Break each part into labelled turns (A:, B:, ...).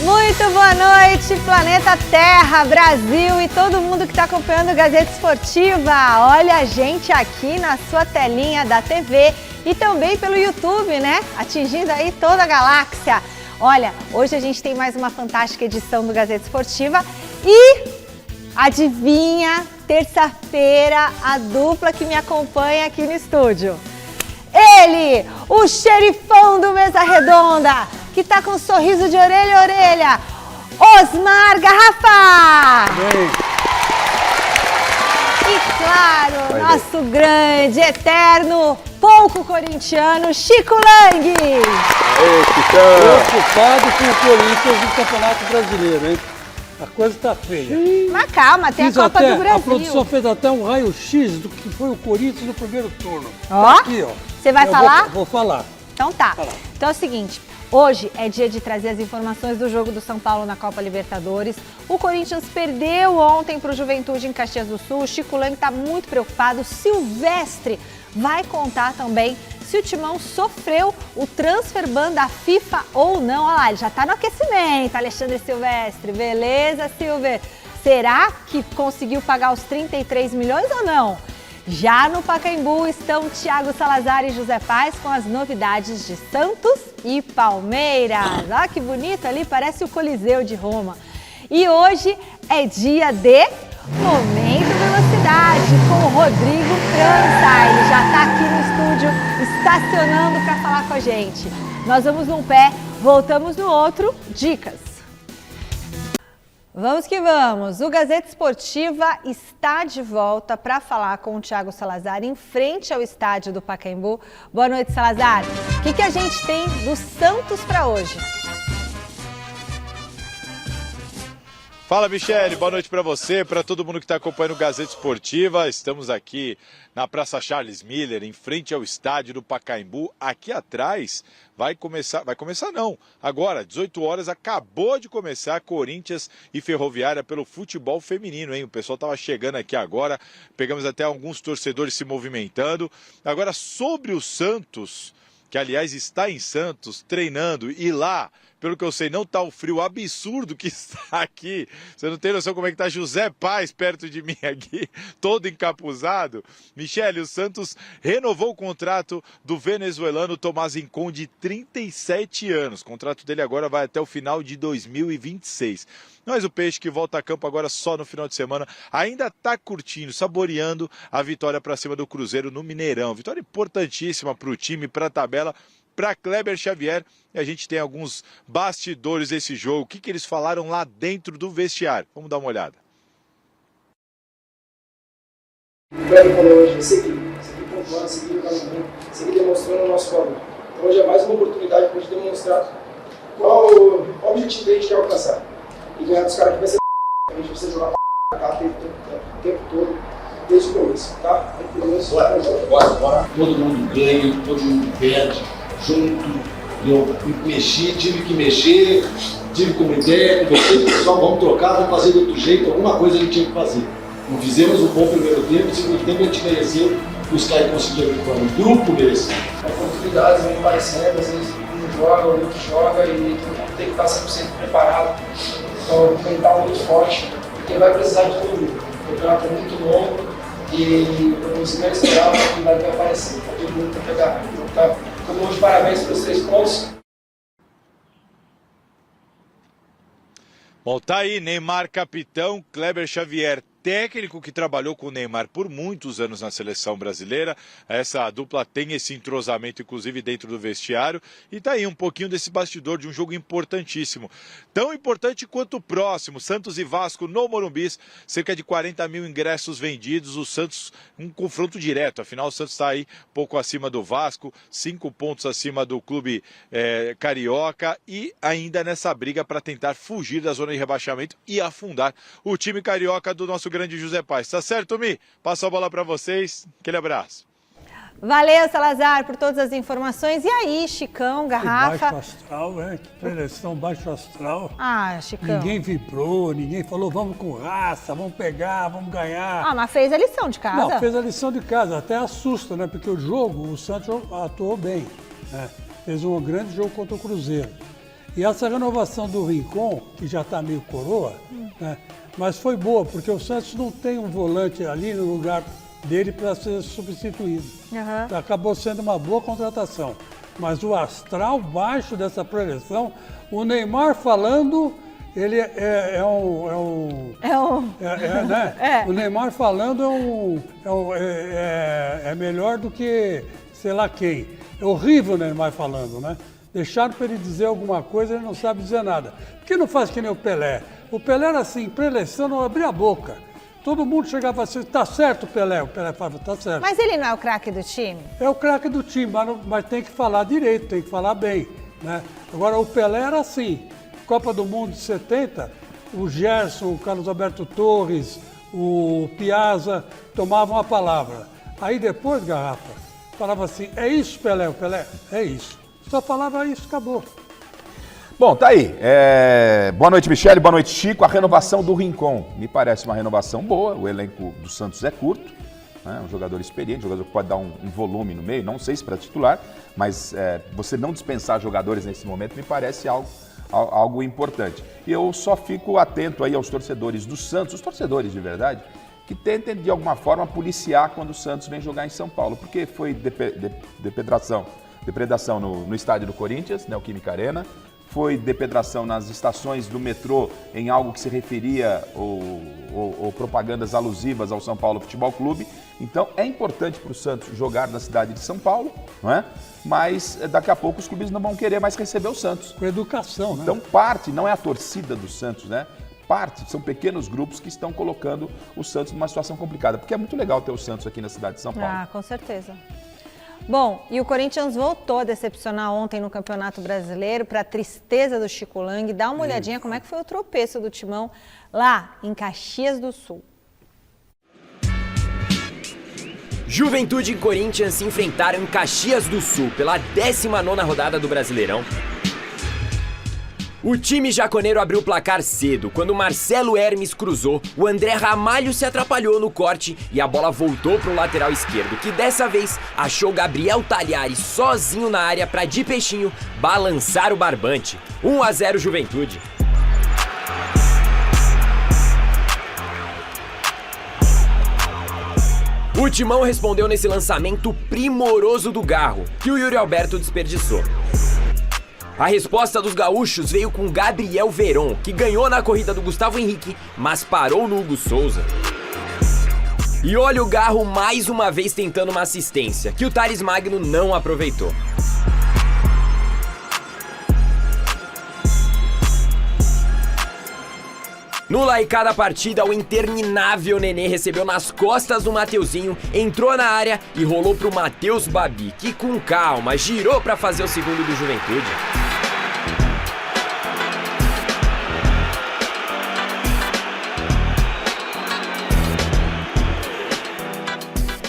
A: Muito boa noite, planeta Terra, Brasil e todo mundo que está acompanhando o Gazeta Esportiva. Olha a gente aqui na sua telinha da TV e também pelo YouTube, né? Atingindo aí toda a galáxia. Olha, hoje a gente tem mais uma fantástica edição do Gazeta Esportiva e adivinha, terça-feira, a dupla que me acompanha aqui no estúdio. Ele, o xerifão do Mesa Redonda, que tá com um sorriso de orelha a orelha, Osmar Garrafa!
B: Bem.
A: E claro, nosso grande, eterno, pouco corintiano, Chico Lang!
B: Aê, Chicão! Preocupado com o Corinthians no Campeonato Brasileiro, hein? A coisa tá feia.
A: Mas calma, tem a Copa do Brasil.
B: A produção fez até um raio-x do que foi o Corinthians no primeiro turno.
A: Ó,
B: tá aqui, ó.
A: Você vai falar?
B: Vou falar.
A: Então tá. Então é o seguinte, hoje é dia de trazer as informações do jogo do São Paulo na Copa Libertadores. O Corinthians perdeu ontem para o Juventude em Caxias do Sul. O Chico Lang está muito preocupado. Silvestre vai contar também se o Timão sofreu o transfer ban da FIFA ou não. Olha lá, ele já está no aquecimento, Alexandre Silvestre. Beleza, Silver? Será que conseguiu pagar os 33 milhões ou não? Já no Pacaembu estão Thiago Salazar e José Paz com as novidades de Santos e Palmeiras. Olha que bonito ali, parece o Coliseu de Roma. E hoje é dia de Momento Velocidade com o Rodrigo França. Ele já está aqui no estúdio estacionando para falar com a gente. Nós vamos num pé, voltamos no outro. Dicas. Vamos que vamos! O Gazeta Esportiva está de volta para falar com o Thiago Salazar em frente ao estádio do Pacaembu. Boa noite, Salazar. O que a gente tem do Santos para hoje?
C: Fala, Michele, boa noite para você, para todo mundo que está acompanhando o Gazeta Esportiva. Estamos aqui na Praça Charles Miller, em frente ao estádio do Pacaembu. Aqui atrás vai começar não, agora, 18 horas, acabou de começar Corinthians e Ferroviária pelo futebol feminino, hein? O pessoal estava chegando aqui agora, pegamos até alguns torcedores se movimentando. Agora, sobre o Santos, que aliás está em Santos, treinando, e lá, pelo que eu sei, não está o frio absurdo que está aqui. Você não tem noção como é que está José Paz perto de mim aqui, todo encapuzado. Michele, o Santos renovou o contrato do venezuelano Tomás Incon de 37 anos. O contrato dele agora vai até o final de 2026. Mas o Peixe, que volta a campo agora só no final de semana, ainda está curtindo, saboreando a vitória para cima do Cruzeiro no Mineirão. Vitória importantíssima para o time, para a tabela, para Kleber Xavier. E a gente tem alguns bastidores desse jogo. O que eles falaram lá dentro do vestiário? Vamos dar uma olhada.
D: O Kleber falou hoje, seguir pontuando, seguir caminhando, seguir demonstrando o nosso valor. Então hoje é mais uma oportunidade para a gente demonstrar qual o objetivo que a gente quer alcançar. E ganhar dos caras que vai ser a gente precisa jogar o tempo todo, desde o começo, tá?
E: Bora. Todo mundo ganha, todo mundo perde, junto. Eu mexi, tive que mexer, tive como ideia, conversei com o pessoal, vamos trocar, vamos fazer de outro jeito, alguma coisa a gente tinha que fazer. Não fizemos um bom primeiro tempo, o segundo tempo a gente mereceu, os caras conseguiram vitória, o grupo mereceu.
D: Oportunidades vão aparecendo, às vezes um joga, o outro joga e todo mundo tem que estar 100% preparado. Então tem que estar muito forte, porque vai precisar de todo mundo. O campeonato é muito longo e eu consigo esperar a oportunidade vai aparecer, todo mundo tem que pegar. Então, tá? Todo mundo de parabéns pelos 3 pontos.
C: Bom, tá aí, Neymar capitão, Kleber Xavier técnico que trabalhou com o Neymar por muitos anos na seleção brasileira. Essa dupla tem esse entrosamento, inclusive, dentro do vestiário. E tá aí um pouquinho desse bastidor de um jogo importantíssimo. Tão importante quanto o próximo, Santos e Vasco no Morumbi. Cerca de 40 mil ingressos vendidos. O Santos, um confronto direto. Afinal, o Santos está aí pouco acima do Vasco, 5 pontos acima do clube carioca. E ainda nessa briga para tentar fugir da zona de rebaixamento e afundar o time carioca do nosso grande José Paz. Tá certo, Mi? Passo a bola para vocês. Aquele abraço.
A: Valeu, Salazar, por todas as informações. E aí, Chicão, Garrafa?
B: Que baixo astral, né? Que preleção baixo astral.
A: Ah, Chicão.
B: Ninguém vibrou, ninguém falou vamos com raça, vamos pegar, vamos ganhar.
A: Ah, mas fez a lição de casa.
B: Não, fez a lição de casa. Até assusta, né? Porque o jogo, o Santos atuou bem, né? Fez um grande jogo contra o Cruzeiro. E essa renovação do Rincon, que já está meio coroa, né? Mas foi boa, porque o Santos não tem um volante ali no lugar dele para ser substituído.
A: Uhum.
B: Acabou sendo uma boa contratação. Mas o astral baixo dessa preleção, o Neymar falando, ele né? O Neymar falando é melhor do que sei lá quem. É horrível o Neymar falando, né? Deixaram para ele dizer alguma coisa, ele não sabe dizer nada. Por que não faz que nem o Pelé? O Pelé era assim, preleção, não abria a boca. Todo mundo chegava assim, tá certo, Pelé? O Pelé falava, tá certo.
A: Mas ele não é o craque do time?
B: É o craque do time, mas tem que falar direito, tem que falar bem, né? Agora, o Pelé era assim, Copa do Mundo de 70, o Gerson, o Carlos Alberto Torres, o Piazza tomavam a palavra. Aí depois, Garrafa, falava assim, é isso, Pelé? O Pelé, é isso. Só falava isso, acabou.
F: Bom, tá aí. Boa noite, Michele. Boa noite, Chico. A renovação do Rincon me parece uma renovação boa. O elenco do Santos é curto, né? Um jogador experiente, um jogador que pode dar um volume no meio. Não sei se para titular, mas você não dispensar jogadores nesse momento me parece algo importante. E eu só fico atento aí aos torcedores do Santos, os torcedores de verdade, que tentem de alguma forma policiar quando o Santos vem jogar em São Paulo, porque foi depredação no estádio do Corinthians, Neoquímica Arena, foi depredação nas estações do metrô em algo que se referia ou propagandas alusivas ao São Paulo Futebol Clube. Então é importante para o Santos jogar na cidade de São Paulo, não é? Mas daqui a pouco os clubes não vão querer mais receber o Santos.
B: Com educação, né?
F: Então parte, não é a torcida do Santos, né? Parte, são pequenos grupos que estão colocando o Santos numa situação complicada, porque é muito legal ter o Santos aqui na cidade de São Paulo.
A: Ah, com certeza. Bom, e o Corinthians voltou a decepcionar ontem no Campeonato Brasileiro, para a tristeza do Chico Lang. Dá uma olhadinha como é que foi o tropeço do Timão lá em Caxias do Sul.
G: Juventude e Corinthians se enfrentaram em Caxias do Sul pela 19ª rodada do Brasileirão. O time jaconeiro abriu o placar cedo. Quando Marcelo Hermes cruzou, o André Ramalho se atrapalhou no corte e a bola voltou para o lateral esquerdo, que dessa vez achou Gabriel Talhari sozinho na área para de peixinho balançar o barbante. 1-0 Juventude. O Timão respondeu nesse lançamento primoroso do Garro, que o Yuri Alberto desperdiçou. A resposta dos gaúchos veio com Gabriel Veron, que ganhou na corrida do Gustavo Henrique, mas parou no Hugo Souza. E olha o Garro mais uma vez tentando uma assistência, que o Thales Magno não aproveitou. No laicar da partida, o interminável Nenê recebeu nas costas do Mateuzinho, entrou na área e rolou pro Matheus Babi, que com calma girou para fazer o segundo do Juventude.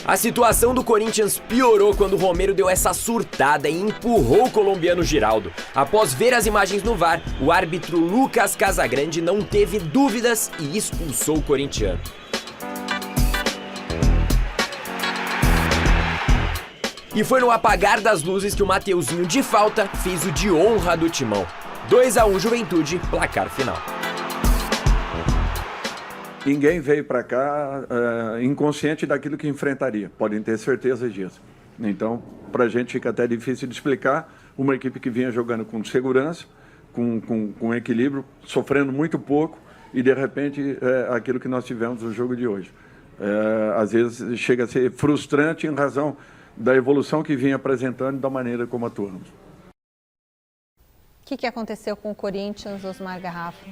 G: A situação do Corinthians piorou quando o Romero deu essa surtada e empurrou o colombiano Giraldo. Após ver as imagens no VAR, o árbitro Lucas Casagrande não teve dúvidas e expulsou o corintiano. E foi no apagar das luzes que o Mateuzinho de falta fez o de honra do Timão. 2-1 Juventude, placar final.
H: Ninguém veio para cá inconsciente daquilo que enfrentaria, podem ter certeza disso. Então, para a gente fica até difícil de explicar uma equipe que vinha jogando com segurança, com equilíbrio, sofrendo muito pouco e, de repente, aquilo que nós tivemos no jogo de hoje. Às vezes chega a ser frustrante em razão da evolução que vinha apresentando e da maneira como atuamos.
A: O que aconteceu com o Corinthians, Osmar Garrafa?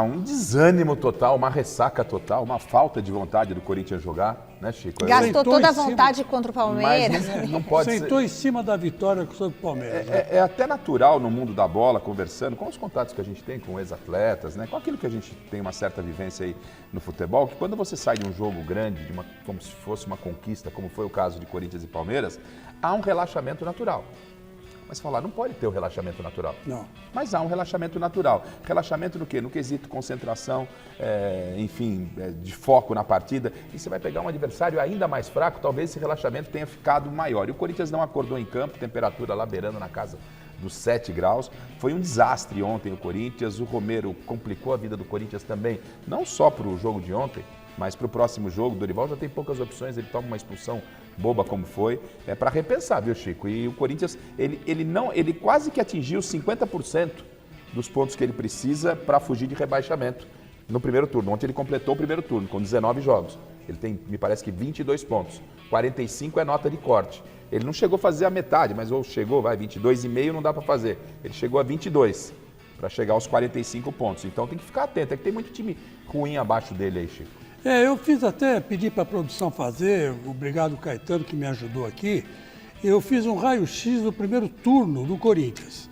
F: Um desânimo total, uma ressaca total, uma falta de vontade do Corinthians jogar, né, Chico?
A: Gastou toda a vontade contra o Palmeiras.
F: Mas não pode
B: Sentou
F: ser.
B: em cima da vitória sobre o Palmeiras.
F: É até natural no mundo da bola, conversando com os contatos que a gente tem com ex-atletas, né, com aquilo que a gente tem uma certa vivência aí no futebol, que quando você sai de um jogo grande, como se fosse uma conquista, como foi o caso de Corinthians e Palmeiras, há um relaxamento natural. Mas falar, não pode ter o relaxamento natural.
B: Não.
F: Mas há um relaxamento natural. Relaxamento no quê? No quesito concentração, de foco na partida. E você vai pegar um adversário ainda mais fraco, talvez esse relaxamento tenha ficado maior. E o Corinthians não acordou em campo, temperatura lá beirando na casa dos 7 graus. Foi um desastre ontem o Corinthians, o Romero complicou a vida do Corinthians também, não só para o jogo de ontem, mas para o próximo jogo. O Dorival já tem poucas opções, ele toma uma expulsão boba como foi, é para repensar, viu, Chico? E o Corinthians, ele quase que atingiu 50% dos pontos que ele precisa para fugir de rebaixamento no primeiro turno. Ontem ele completou o primeiro turno com 19 jogos. Ele tem, me parece que 22 pontos. 45 é nota de corte. Ele não chegou a fazer a metade, mas ou chegou, 22,5 não dá para fazer. Ele chegou a 22 para chegar aos 45 pontos. Então tem que ficar atento, é que tem muito time ruim abaixo dele aí, Chico.
B: Eu fiz até, pedi para a produção fazer, obrigado Caetano que me ajudou aqui, eu fiz um raio-x do primeiro turno do Corinthians.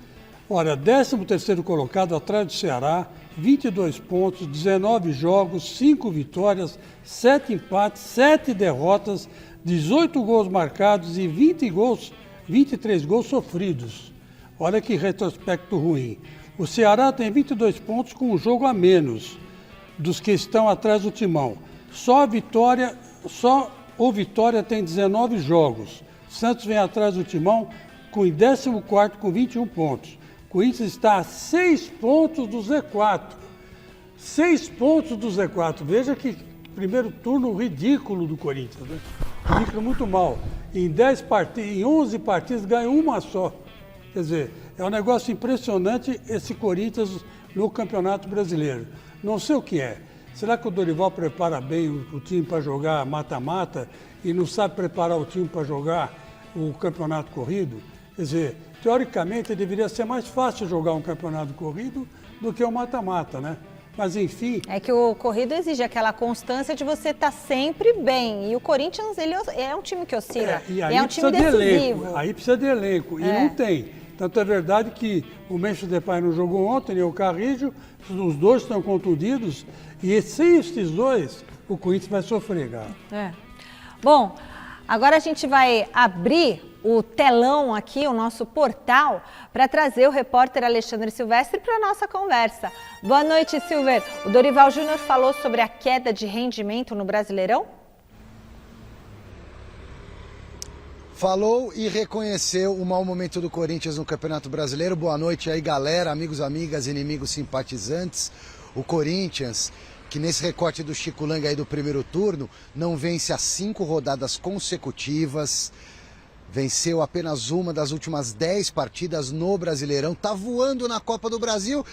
B: Olha, 13º colocado atrás do Ceará, 22 pontos, 19 jogos, 5 vitórias, 7 empates, 7 derrotas, 18 gols marcados e 23 gols sofridos. Olha que retrospecto ruim. O Ceará tem 22 pontos com um jogo a menos dos que estão atrás do Timão. Só o Vitória tem 19 jogos. Santos vem atrás do Timão com em 14º com 21 pontos. O Corinthians está a 6 pontos do Z4. 6 pontos do Z4. Veja que primeiro turno ridículo do Corinthians, né? Ridículo muito mal. Em 11 partidas ganhou uma só. Quer dizer, é um negócio impressionante esse Corinthians no Campeonato Brasileiro. Não sei o que é. Será que o Dorival prepara bem o time para jogar mata-mata e não sabe preparar o time para jogar o campeonato corrido? Quer dizer, teoricamente deveria ser mais fácil jogar um campeonato corrido do que o mata-mata, né? Mas enfim...
A: É que o corrido exige aquela constância de você estar sempre bem. E o Corinthians, ele é um time que oscila. É um time decisivo.
B: Aí precisa de elenco. E não tem. Tanto é verdade que o Memphis Depay não jogou ontem, nem o Carrillo. Os dois estão contundidos. E sem esses dois, o Corinthians vai sofrer, cara.
A: Bom, agora a gente vai abrir o telão aqui, o nosso portal, para trazer o repórter Alexandre Silvestre para a nossa conversa. Boa noite, Silver. O Dorival Júnior falou sobre a queda de rendimento no Brasileirão?
I: Falou e reconheceu o mau momento do Corinthians no Campeonato Brasileiro. Boa noite aí, galera, amigos, amigas, inimigos, simpatizantes. O Corinthians, que nesse recorte do Chico Lang aí do primeiro turno, não vence há 5 rodadas consecutivas. Venceu apenas uma das últimas 10 partidas no Brasileirão. Tá voando na Copa do Brasil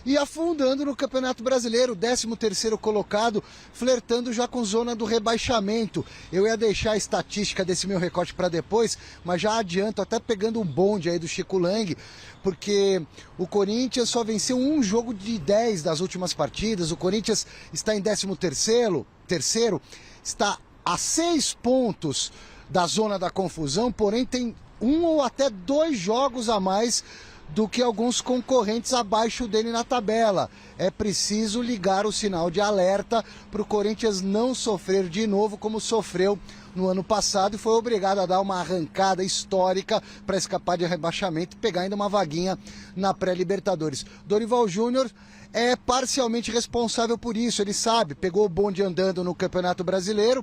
I: e afundando no Campeonato Brasileiro. 13º colocado, flertando já com zona do rebaixamento. Eu ia deixar a estatística desse meu recorte para depois, mas já adianto, até pegando um bonde aí do Chico Lang, porque o Corinthians só venceu um jogo de 10 das últimas partidas. O Corinthians está em 13º, está a 6 pontos da zona da confusão, porém tem 1 ou até 2 jogos a mais do que alguns concorrentes abaixo dele na tabela. É preciso ligar o sinal de alerta para o Corinthians não sofrer de novo como sofreu no ano passado e foi obrigado a dar uma arrancada histórica para escapar de rebaixamento e pegar ainda uma vaguinha na pré-Libertadores. Dorival Júnior é parcialmente responsável por isso, ele sabe, pegou o bonde andando no Campeonato Brasileiro.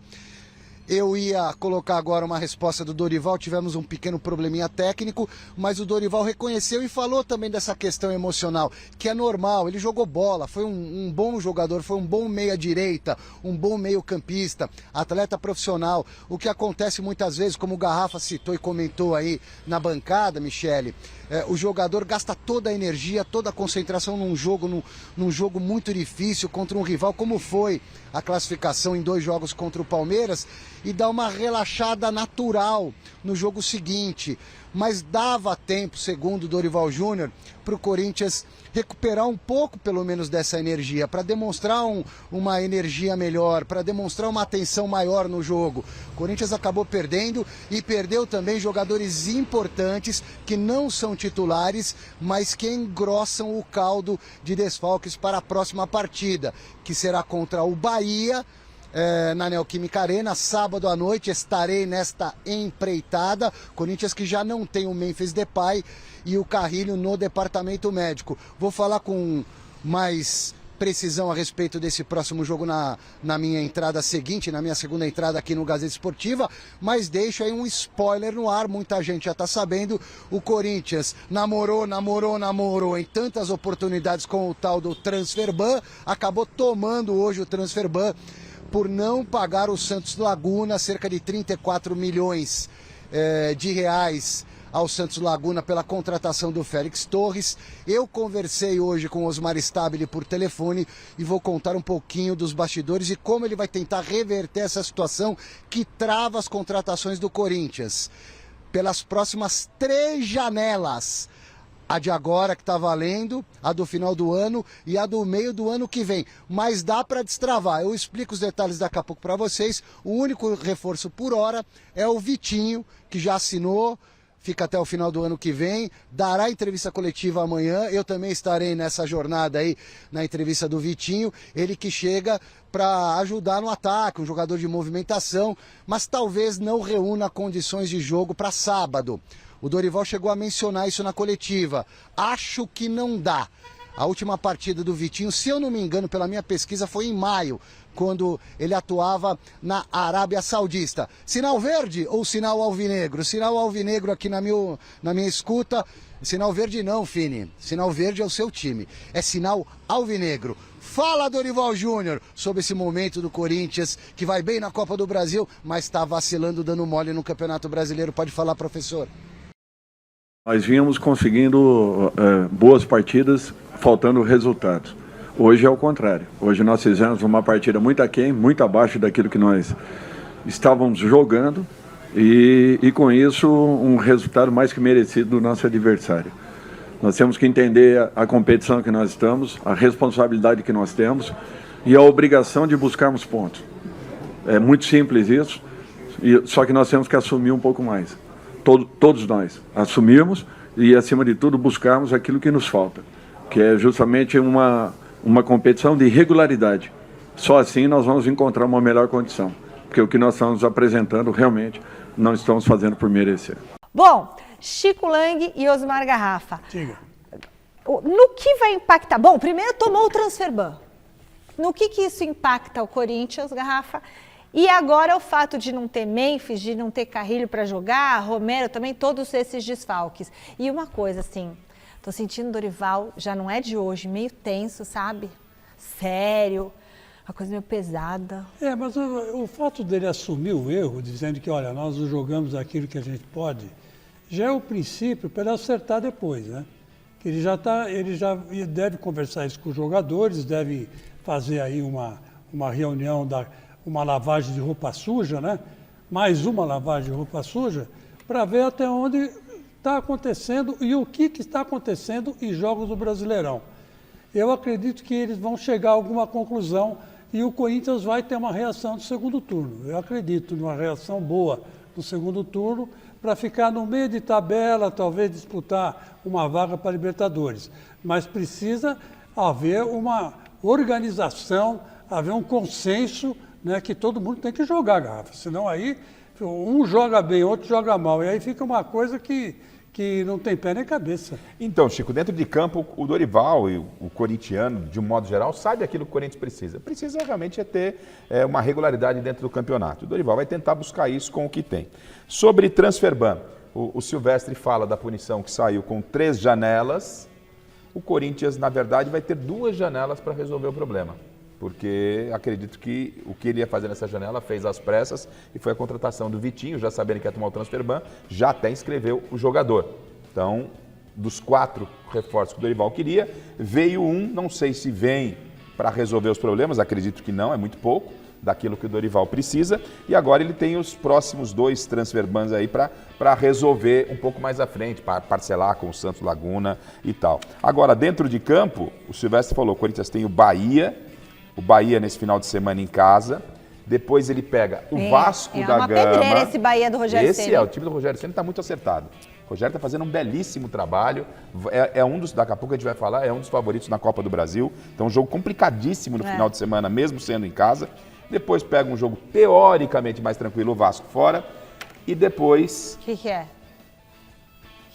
I: Eu ia colocar agora uma resposta do Dorival, tivemos um pequeno probleminha técnico, mas o Dorival reconheceu e falou também dessa questão emocional, que é normal, ele jogou bola, foi um bom jogador, foi um bom meia-direita, um bom meio-campista, atleta profissional. O que acontece muitas vezes, como o Garrafa citou e comentou aí na bancada, Michele, o jogador gasta toda a energia, toda a concentração num jogo muito difícil contra um rival, como foi a classificação em 2 jogos contra o Palmeiras, e dá uma relaxada natural no jogo seguinte. Mas dava tempo, segundo o Dorival Júnior, para o Corinthians recuperar um pouco, pelo menos, dessa energia, para demonstrar uma energia melhor, para demonstrar uma atenção maior no jogo. O Corinthians acabou perdendo e perdeu também jogadores importantes que não são titulares, mas que engrossam o caldo de desfalques para a próxima partida, que será contra o Bahia, na Neoquímica Arena, sábado à noite. Estarei nesta empreitada. Corinthians que já não tem o Memphis Depay e o Carrillo no departamento médico. Vou falar com mais precisão a respeito desse próximo jogo na minha entrada seguinte, na minha segunda entrada aqui no Gazeta Esportiva, mas deixo aí um spoiler no ar, muita gente já está sabendo, o Corinthians namorou em tantas oportunidades com o tal do transfer ban, acabou tomando hoje o transfer ban por não pagar o Santos Laguna cerca de 34 milhões de reais ao Santos Laguna pela contratação do Félix Torres. Eu conversei hoje com o Osmar Stabile por telefone e vou contar um pouquinho dos bastidores e como ele vai tentar reverter essa situação que trava as contratações do Corinthians pelas próximas 3 janelas. A de agora que está valendo, a do final do ano e a do meio do ano que vem. Mas dá para destravar. Eu explico os detalhes daqui a pouco para vocês. O único reforço por hora é o Vitinho, que já assinou, fica até o final do ano que vem, dará entrevista coletiva amanhã, eu também estarei nessa jornada aí, na entrevista do Vitinho, ele que chega para ajudar no ataque, um jogador de movimentação, mas talvez não reúna condições de jogo para sábado. O Dorival chegou a mencionar isso na coletiva, acho que não dá. A última partida do Vitinho, se eu não me engano, pela minha pesquisa, foi em maio, quando ele atuava na Arábia Saudita. Sinal verde ou sinal alvinegro? Sinal alvinegro aqui na minha escuta. Sinal verde não, Fini. Sinal verde é o seu time. É sinal alvinegro. Fala, Dorival Júnior, sobre esse momento do Corinthians, que vai bem na Copa do Brasil, mas está vacilando, dando mole no Campeonato Brasileiro. Pode falar, professor.
H: Nós vínhamos conseguindo boas partidas, faltando resultados. Hoje é o contrário. Hoje nós fizemos uma partida muito aquém, muito abaixo daquilo que nós estávamos jogando e com isso um resultado mais que merecido do nosso adversário. Nós temos que entender a competição que nós estamos, a responsabilidade que nós temos e a obrigação de buscarmos pontos. É muito simples isso, só que nós temos que assumir um pouco mais. Todos nós assumirmos e, acima de tudo, buscarmos aquilo que nos falta, que é justamente uma competição de regularidade. Só assim nós vamos encontrar uma melhor condição, porque o que nós estamos apresentando realmente não estamos fazendo por merecer.
A: Bom, Chico Lang e Osmar Garrafa.
B: Diga.
A: No que vai impactar? Bom, primeiro tomou o transfer ban. No que isso impacta o Corinthians, Garrafa? E agora o fato de não ter Memphis, de não ter Carrilho para jogar, Romero também, todos esses desfalques. E uma coisa assim, tô sentindo o Dorival, já não é de hoje, meio tenso, sabe? Sério, uma coisa meio pesada.
B: Mas o fato dele assumir o erro, dizendo que, olha, nós jogamos aquilo que a gente pode, já é o princípio para ele acertar depois, né? Que ele já deve conversar isso com os jogadores, deve fazer aí uma reunião uma lavagem de roupa suja, né? Mais uma lavagem de roupa suja, para ver até onde está acontecendo e o que está acontecendo em jogos do Brasileirão. Eu acredito que eles vão chegar a alguma conclusão e o Corinthians vai ter uma reação no segundo turno. Eu acredito numa reação boa no segundo turno para ficar no meio de tabela, talvez disputar uma vaga para a Libertadores. Mas precisa haver uma organização, haver um consenso, né, que todo mundo tem que jogar, Garrafa. Senão aí um joga bem, outro joga mal. E aí fica uma coisa que não tem pé nem cabeça.
F: Então, Chico, dentro de campo, o Dorival e o corintiano, de um modo geral, sabe aquilo que o Corinthians precisa. Precisa realmente ter uma regularidade dentro do campeonato. O Dorival vai tentar buscar isso com o que tem. Sobre transfer ban, o Silvestre fala da punição que saiu com 3 janelas. O Corinthians, na verdade, vai ter 2 janelas para resolver o problema. Porque acredito que o que ele ia fazer nessa janela fez às pressas e foi a contratação do Vitinho, já sabendo que ia tomar o transfer ban, já até inscreveu o jogador. Então, dos 4 reforços que o Dorival queria, veio um, não sei se vem para resolver os problemas, acredito que não, é muito pouco daquilo que o Dorival precisa, e agora ele tem os próximos 2 transfer bans aí para resolver um pouco mais à frente, para parcelar com o Santos Laguna e tal. Agora, dentro de campo, o Silvestre falou, o Corinthians tem o Bahia nesse final de semana em casa, depois ele pega o Vasco da Gama. É uma pedreira
A: esse Bahia do Rogério Ceni.
F: O time do Rogério Ceni está muito acertado. O Rogério está fazendo um belíssimo trabalho, daqui a pouco a gente vai falar, é um dos favoritos na Copa do Brasil, então um jogo complicadíssimo no final de semana, mesmo sendo em casa. Depois pega um jogo teoricamente mais tranquilo, o Vasco fora, e depois...
A: O que é?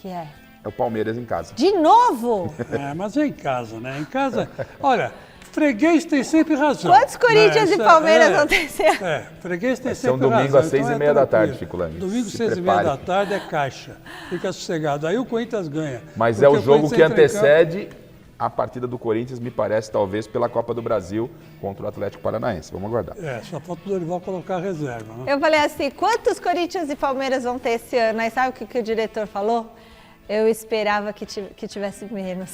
F: É o Palmeiras em casa.
A: De novo?
B: Mas é em casa, né? Em casa, olha... freguês tem sempre razão.
A: Quantos Corinthians e Palmeiras vão ter esse ano?
B: Freguês tem
F: Vai ser um
B: sempre
F: domingo
B: razão.
F: às 6h30 da tarde, Chico Lang.
B: Domingo,
F: Se
B: 6h30
F: prepare.
B: da tarde é caixa. Fica sossegado. Aí o Corinthians ganha.
F: Mas
B: Porque
F: é o jogo
B: Corinthians
F: que
B: entra em campo-
F: antecede a partida do Corinthians, me parece, talvez, pela Copa do Brasil contra o Atlético Paranaense. Vamos aguardar.
B: Só falta o Dorival colocar a reserva, né?
A: Eu falei assim, quantos Corinthians e Palmeiras vão ter esse ano? Aí sabe o que o diretor falou? Eu esperava que tivesse menos.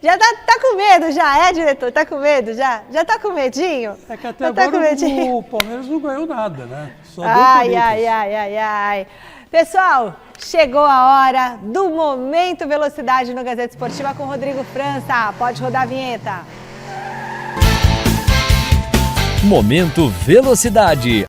A: Já tá com medo já, diretor? Tá com medo já? Já tá com medinho?
B: É que até
A: Já tá com
B: agora
A: medinho?
B: o Palmeiras não ganhou nada, né? Só deu
A: Ai,
B: Corinthians.
A: ai. Pessoal, chegou a hora do Momento Velocidade no Gazeta Esportiva com Rodrigo França. Pode rodar a vinheta.
J: Momento Velocidade.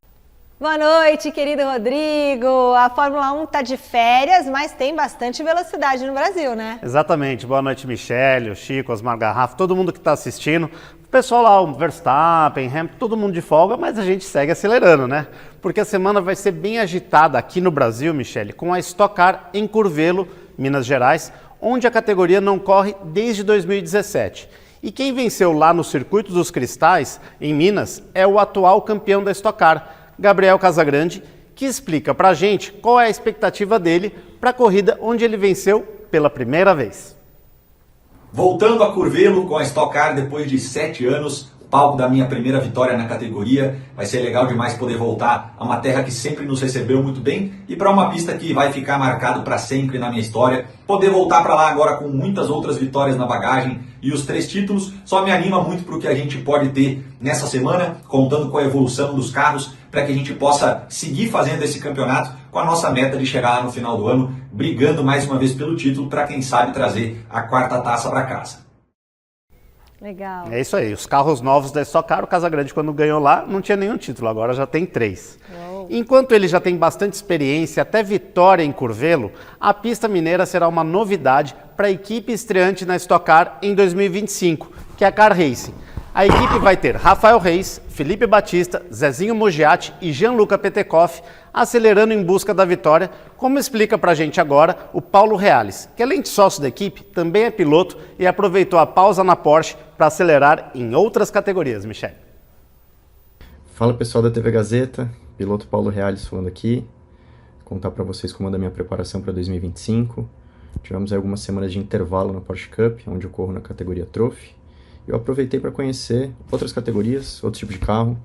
A: Boa noite, querido Rodrigo. A Fórmula 1 tá de férias, mas tem bastante velocidade no Brasil, né?
K: Exatamente. Boa noite, Michele, o Chico, Osmar Garrafa, todo mundo que está assistindo. O pessoal lá, o Verstappen, Hamilton, todo mundo de folga, mas a gente segue acelerando, né? Porque a semana vai ser bem agitada aqui no Brasil, Michele, com a Stock Car em Curvelo, Minas Gerais, onde a categoria não corre desde 2017. E quem venceu lá no Circuito dos Cristais, em Minas, é o atual campeão da Stock Car, Gabriel Casagrande, que explica pra gente qual é a expectativa dele para a corrida onde ele venceu pela primeira vez.
L: Voltando a Curvelo com a Stock Car depois de 7 anos, palco da minha primeira vitória na categoria. Vai ser legal demais poder voltar a uma terra que sempre nos recebeu muito bem e para uma pista que vai ficar marcado para sempre na minha história. Poder voltar para lá agora com muitas outras vitórias na bagagem e os 3 títulos só me anima muito para o que a gente pode ter nessa semana, contando com a evolução dos carros, para que a gente possa seguir fazendo esse campeonato com a nossa meta de chegar lá no final do ano, brigando mais uma vez pelo título, para quem sabe trazer a 4ª taça para casa.
A: Legal.
K: É isso aí, os carros novos da Stock Car, o Casagrande quando ganhou lá não tinha nenhum título, agora já tem 3. Enquanto ele já tem bastante experiência, até vitória em Curvelo, a pista mineira será uma novidade para a equipe estreante na Stock Car em 2025, que é a Car Racing. A equipe vai ter Rafael Reis, Felipe Batista, Zezinho Mogiati e Gianluca Petekoff acelerando em busca da vitória, como explica pra gente agora o Paulo Reales, que além de sócio da equipe, também é piloto e aproveitou a pausa na Porsche para acelerar em outras categorias, Michele.
M: Fala pessoal da TV Gazeta, piloto Paulo Reales falando aqui, contar para vocês como anda a minha preparação para 2025. Tivemos aí algumas semanas de intervalo na Porsche Cup, onde eu corro na categoria Trophy. Eu aproveitei para conhecer outras categorias, outros tipos de carro.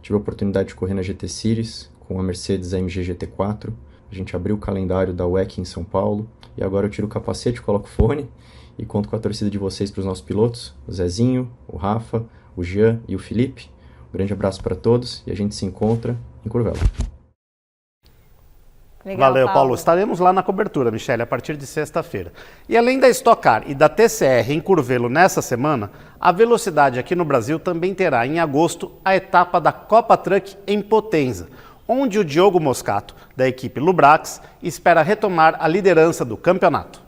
M: Tive a oportunidade de correr na GT Series com a Mercedes AMG GT4. A gente abriu o calendário da WEC em São Paulo. E agora eu tiro o capacete, coloco o fone e conto com a torcida de vocês para os nossos pilotos, o Zezinho, o Rafa, o Jean e o Felipe. Um grande abraço para todos e a gente se encontra em Curvelo.
A: Legal,
K: Valeu, Paulo. Estaremos lá na cobertura, Michele, a partir de sexta-feira. E além da Stock Car e da TCR em Curvelo nessa semana, a velocidade aqui no Brasil também terá em agosto a etapa da Copa Truck em Potenza, onde o Diogo Moscato, da equipe Lubrax, espera retomar a liderança do campeonato.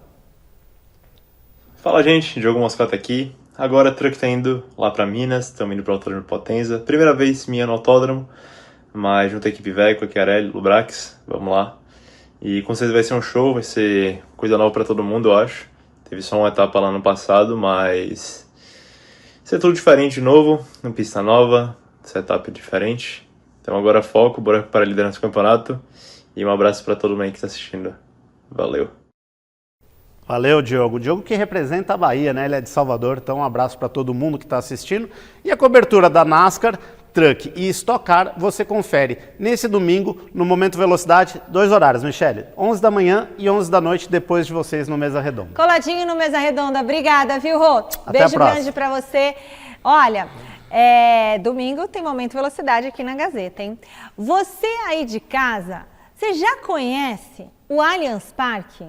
N: Fala, gente, Diogo Moscato aqui. Agora a Truck tá indo lá para Minas, estamos indo para o Autódromo de Potenza. Primeira vez minha no autódromo, mas junto à equipe Veco, Chiarelli, Lubrax, vamos lá. E com certeza vai ser um show, vai ser coisa nova para todo mundo, eu acho. Teve só uma etapa lá no passado, mas vai ser tudo diferente de novo, uma pista nova, essa etapa é diferente. Então agora foco, bora para a liderança do campeonato. E um abraço para todo mundo aí que está assistindo. Valeu.
K: Valeu, Diogo. O Diogo que representa a Bahia, né? Ele é de Salvador, então um abraço para todo mundo que está assistindo. E a cobertura da NASCAR, Truck e Stock Car, você confere nesse domingo, no Momento Velocidade, 2 horários, Michele. 11 da manhã e 11 da noite, depois de vocês no Mesa Redonda.
A: Coladinho no Mesa Redonda. Obrigada, viu, Rô?
K: Até
A: Beijo
K: a próxima.
A: grande para você. Olha, domingo tem Momento Velocidade aqui na Gazeta, hein? Você aí de casa, você já conhece o Allianz Parque?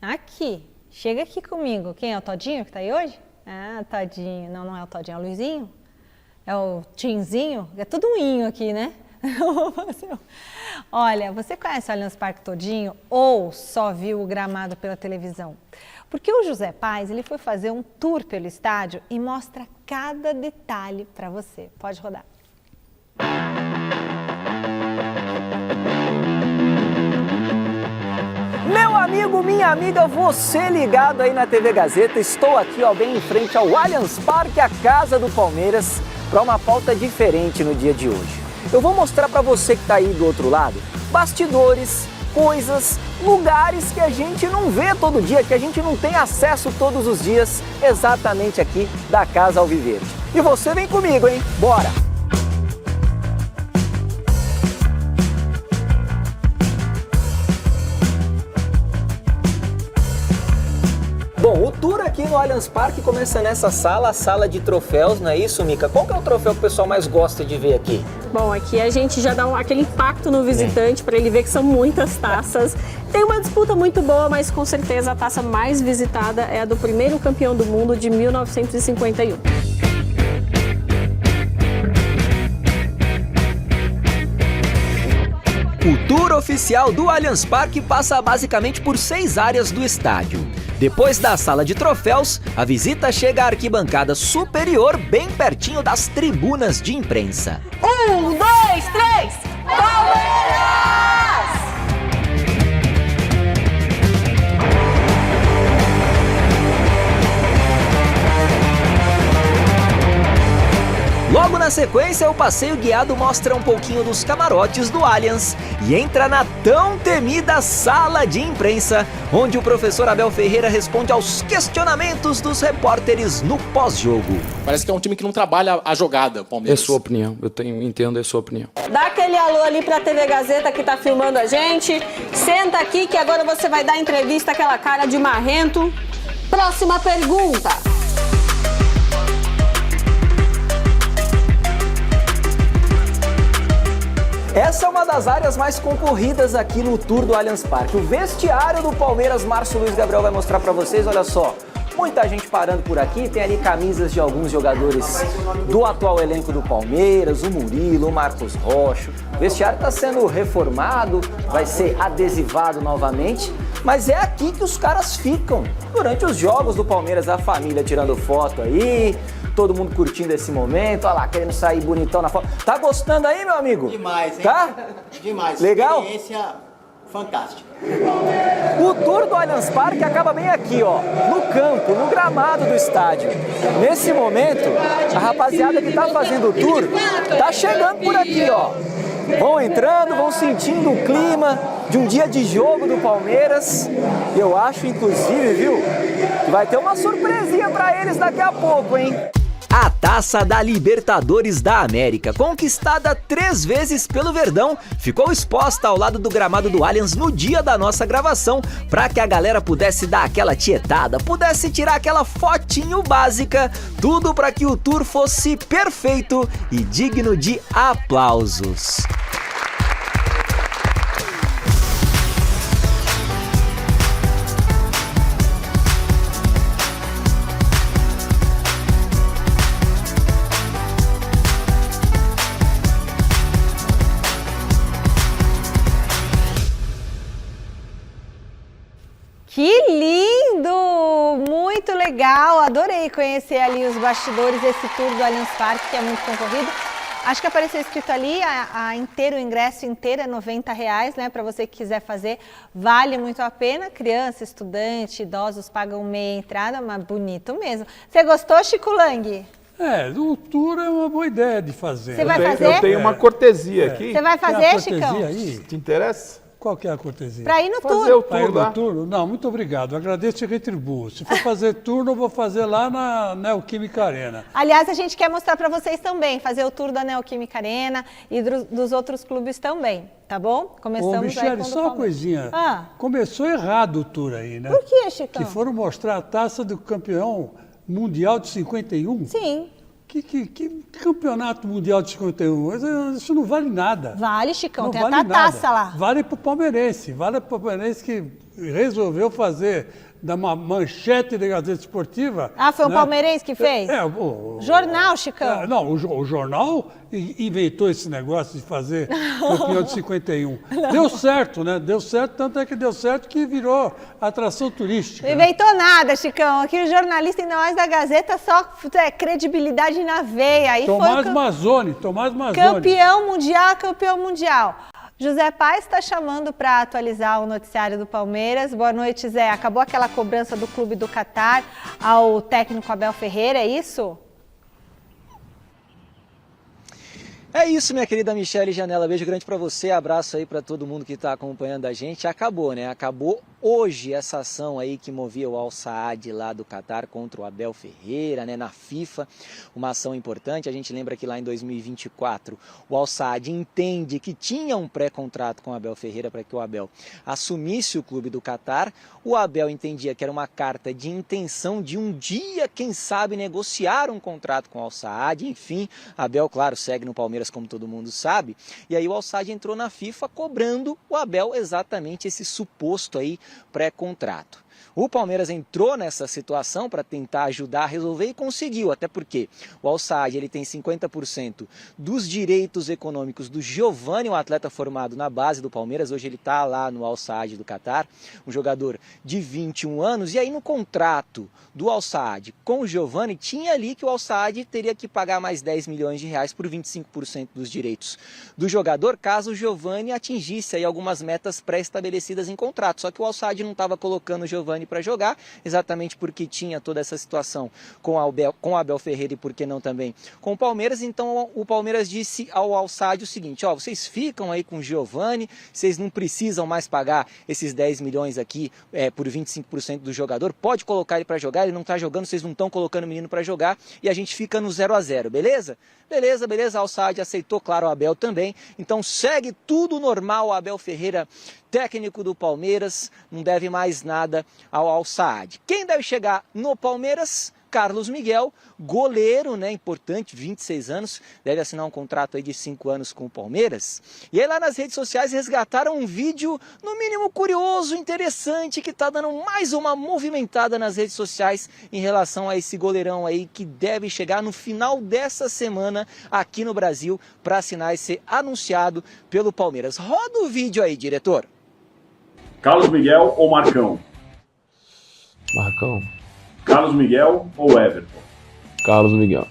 A: Aqui. Chega aqui comigo. Quem é o Todinho que tá aí hoje? Ah, Todinho. Não, não é o Todinho, é o Luizinho. É o Tinzinho. É tudo um inho aqui, né? Olha, você conhece o Allianz Parque todinho ou só viu o gramado pela televisão? Porque o José Paes, ele foi fazer um tour pelo estádio e mostra cada detalhe para você. Pode rodar.
O: Meu amigo, minha amiga, você ligado aí na TV Gazeta, estou aqui ó, bem em frente ao Allianz Parque, a casa do Palmeiras, para uma pauta diferente no dia de hoje. Eu vou mostrar para você que está aí do outro lado bastidores, coisas, lugares que a gente não vê todo dia, que a gente não tem acesso todos os dias, exatamente aqui da Casa Alviverde. E você vem comigo, hein? Bora! Bom, o tour aqui no Allianz Parque começa nessa sala, a sala de troféus, não é isso, Mica? Qual que é o troféu que o pessoal mais gosta de ver aqui?
P: Bom, aqui a gente já dá aquele impacto no visitante para ele ver que são muitas taças. Tem uma disputa muito boa, mas com certeza a taça mais visitada é a do primeiro campeão do mundo de 1951.
O: O tour oficial do Allianz Parque passa basicamente por 6 áreas do estádio. Depois da sala de troféus, a visita chega à arquibancada superior, bem pertinho das tribunas de imprensa.
Q: 1, 2, 3, Palmeiras!
O: Logo na sequência, o passeio guiado mostra um pouquinho dos camarotes do Allianz e entra na tão temida sala de imprensa, onde o professor Abel Ferreira responde aos questionamentos dos repórteres no pós-jogo.
R: Parece que é um time que não trabalha a jogada, o Palmeiras.
S: É sua opinião, entendo, é sua opinião.
P: Dá aquele alô ali pra TV Gazeta que tá filmando a gente. Senta aqui que agora você vai dar entrevista, aquela cara de marrento. Próxima pergunta.
O: Essa é uma das áreas mais concorridas aqui no tour do Allianz Parque. O vestiário do Palmeiras, Márcio Luiz Gabriel vai mostrar pra vocês, olha só. Muita gente parando por aqui, tem ali camisas de alguns jogadores do atual elenco do Palmeiras, o Murilo, o Marcos Rocha. O vestiário está sendo reformado, vai ser adesivado novamente, mas é aqui que os caras ficam durante os jogos do Palmeiras, a família tirando foto aí, todo mundo curtindo esse momento, olha lá, querendo sair bonitão na foto. Tá gostando aí, meu amigo?
T: Demais, hein?
O: Tá?
T: Demais.
O: Legal?
T: Experiência fantástica.
O: O tour do Allianz Parque acaba bem aqui, ó, no campo, no gramado do estádio. Nesse momento, a rapaziada que tá fazendo o tour tá chegando por aqui, ó. Vão entrando, vão sentindo o clima de um dia de jogo do Palmeiras. Eu acho, inclusive, viu, que vai ter uma surpresinha pra eles daqui a pouco, hein? A Taça da Libertadores da América, conquistada 3 vezes pelo Verdão, ficou exposta ao lado do gramado do Allianz no dia da nossa gravação, para que a galera pudesse dar aquela tietada, pudesse tirar aquela fotinho básica, tudo para que o tour fosse perfeito e digno de aplausos.
A: Que lindo! Muito legal! Adorei conhecer ali os bastidores desse tour do Allianz Parque, que é muito concorrido. Acho que apareceu escrito ali, o ingresso inteiro é R$90, né? Para você que quiser fazer, vale muito a pena. Criança, estudante, idosos pagam meia entrada, mas bonito mesmo. Você gostou, Chico Lang?
B: O tour é uma boa ideia de fazer.
A: Você vai fazer?
F: Eu tenho uma cortesia aqui.
A: Você vai fazer, Chicão?
B: Aí?
F: Te interessa?
B: Qual que é a cortesia?
A: Para ir no
F: fazer
A: tour.
F: O tour
B: no tour? Não, muito obrigado. Agradeço e retribuo. Se for fazer tour, eu vou fazer lá na Neoquímica Arena.
A: Aliás, a gente quer mostrar para vocês também, fazer o tour da Neoquímica Arena e dos outros clubes também, tá bom? Começamos
B: Michele,
A: aí com
B: só uma coisinha.
A: Ah.
B: Começou errado o tour aí, né?
A: Por que, Chicão?
B: Que foram mostrar a taça do campeão mundial de 51?
A: Sim.
B: Que campeonato mundial de 51? Isso não vale nada.
A: Vale, Chicão,
B: não
A: tem
B: vale
A: até a taça lá.
B: Vale para o palmeirense. Vale para o palmeirense que resolveu fazer da uma manchete de Gazeta Esportiva.
A: Ah, foi o palmeirense que fez?
B: O
A: jornal, Chicão.
B: Não, o jornal inventou esse negócio de fazer campeão de 51. Deu certo, né? Deu certo, tanto é que deu certo que virou atração turística.
A: Não inventou nada, Chicão. Aqui o jornalista, ainda mais da Gazeta, só credibilidade na veia. Aí
B: Tomás Mazzoni.
A: Campeão mundial. José Paes está chamando para atualizar o noticiário do Palmeiras. Boa noite, Zé. Acabou aquela cobrança do clube do Catar ao técnico Abel Ferreira, é isso?
O: É isso, minha querida Michele Janela. Beijo grande para você, abraço aí para todo mundo que está acompanhando a gente. Acabou, né? Acabou hoje essa ação aí que movia o Al Saad lá do Catar contra o Abel Ferreira, né? Na FIFA, uma ação importante. A gente lembra que lá em 2024 o Al Saad entende que tinha um pré-contrato com o Abel Ferreira para que o Abel assumisse o clube do Catar. O Abel entendia que era uma carta de intenção de um dia, quem sabe, negociar um contrato com o Al Saad. Enfim, Abel, claro, segue no Palmeiras, como todo mundo sabe, e aí o Al Saad entrou na FIFA cobrando o Abel exatamente esse suposto aí pré-contrato. O Palmeiras entrou nessa situação para tentar ajudar a resolver e conseguiu, até porque o Al Saad ele tem 50% dos direitos econômicos do Giovani, um atleta formado na base do Palmeiras, hoje ele está lá no Al Saad do Catar, um jogador de 21 anos, e aí no contrato do Al Saad com o Giovani tinha ali que o Al Saad teria que pagar mais 10 milhões de reais por 25% dos direitos do jogador, caso o Giovani atingisse aí algumas metas pré-estabelecidas em contrato, só que o Al Saad não estava colocando o Giovani para jogar, exatamente porque tinha toda essa situação com o Abel Ferreira e por que não também com o Palmeiras. Então o Palmeiras disse ao Al Saad o seguinte: ó, vocês ficam aí com o Giovani, vocês não precisam mais pagar esses 10 milhões aqui por 25% do jogador, pode colocar ele para jogar, ele não está jogando, vocês não estão colocando o menino para jogar e a gente fica no 0-0, beleza? Beleza, Al Saad aceitou, claro, o Abel também, então segue tudo normal. O Abel Ferreira, técnico do Palmeiras, não deve mais nada ao Al Saad. Quem deve chegar no Palmeiras? Carlos Miguel, goleiro, né, importante, 26 anos, deve assinar um contrato aí de 5 anos com o Palmeiras. E aí lá nas redes sociais resgataram um vídeo, no mínimo curioso, interessante, que está dando mais uma movimentada nas redes sociais em relação a esse goleirão aí que deve chegar no final dessa semana aqui no Brasil para assinar e ser anunciado pelo Palmeiras. Roda o vídeo aí, diretor.
U: Carlos Miguel ou Marcão?
S: Marcão.
U: Carlos Miguel ou Everton?
S: Carlos Miguel.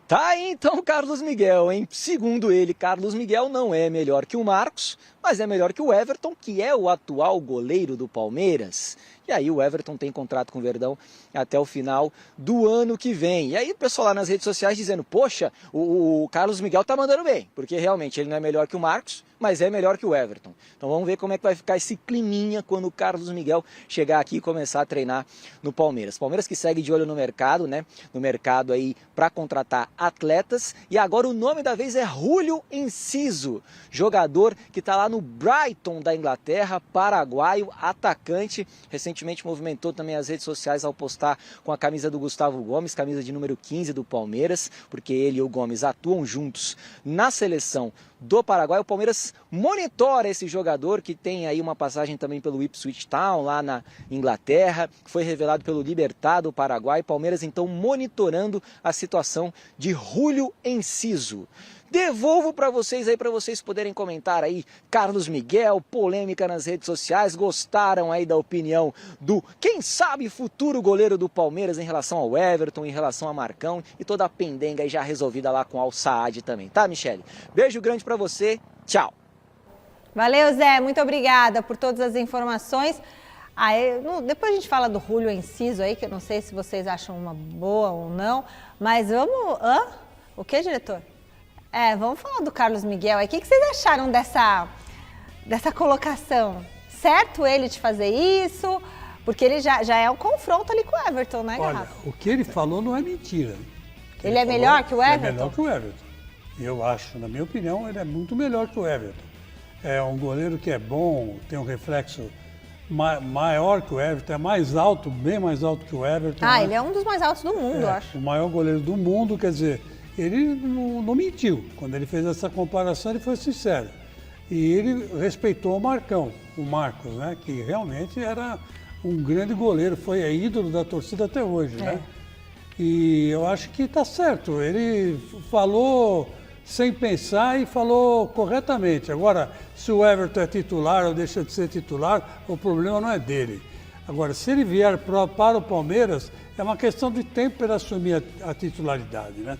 O: Tá aí então Carlos Miguel, hein? Segundo ele, Carlos Miguel não é melhor que o Marcos, mas é melhor que o Everton, que é o atual goleiro do Palmeiras. E aí o Everton tem contrato com o Verdão até o final do ano que vem. E aí o pessoal lá nas redes sociais dizendo, poxa, o Carlos Miguel tá mandando bem, porque realmente ele não é melhor que o Marcos, mas é melhor que o Everton. Então vamos ver como é que vai ficar esse climinha quando o Carlos Miguel chegar aqui e começar a treinar no Palmeiras. Palmeiras que segue de olho no mercado, né? No mercado aí para contratar atletas. E agora o nome da vez é Júlio Enciso, jogador que tá lá no Brighton da Inglaterra, paraguaio, atacante. Recentemente movimentou também as redes sociais ao postar com a camisa do Gustavo Gomes, camisa de número 15 do Palmeiras, porque ele e o Gomes atuam juntos na seleção do Paraguai. O Palmeiras monitora esse jogador que tem aí uma passagem também pelo Ipswich Town lá na Inglaterra, que foi revelado pelo Libertad do Paraguai. Palmeiras então monitorando a situação de Júlio Enciso. Devolvo para vocês aí, para vocês poderem comentar aí, Carlos Miguel, polêmica nas redes sociais, gostaram aí da opinião do, quem sabe, futuro goleiro do Palmeiras em relação ao Everton, em relação a Marcão e toda a pendenga aí já resolvida lá com o Al Saad também, tá, Michele? Beijo grande para você, tchau!
A: Valeu, Zé, muito obrigada por todas as informações. Depois a gente fala do Júlio Enciso aí, que eu não sei se vocês acham uma boa ou não, mas vamos... O que, diretor? Vamos falar do Carlos Miguel aí. O que vocês acharam dessa colocação? Certo ele de fazer isso? Porque ele já é um confronto ali com o Everton, né, Garrafa?
B: Olha, o que ele falou não é mentira.
A: Ele é melhor que o Everton?
B: É melhor que o Everton. Eu acho, na minha opinião, ele é muito melhor que o Everton. É um goleiro que é bom, tem um reflexo maior que o Everton, é mais alto, bem mais alto que o Everton.
A: Né? Ele é um dos mais altos do mundo, eu acho.
B: O maior goleiro do mundo, quer dizer... Ele não mentiu. Quando ele fez essa comparação, ele foi sincero. E ele respeitou o Marcos, né? Que realmente era um grande goleiro, foi ídolo da torcida até hoje, né? E eu acho que está certo. Ele falou sem pensar e falou corretamente. Agora, se o Everton é titular ou deixa de ser titular, o problema não é dele. Agora, se ele vier para o Palmeiras, é uma questão de tempo para assumir a titularidade, né?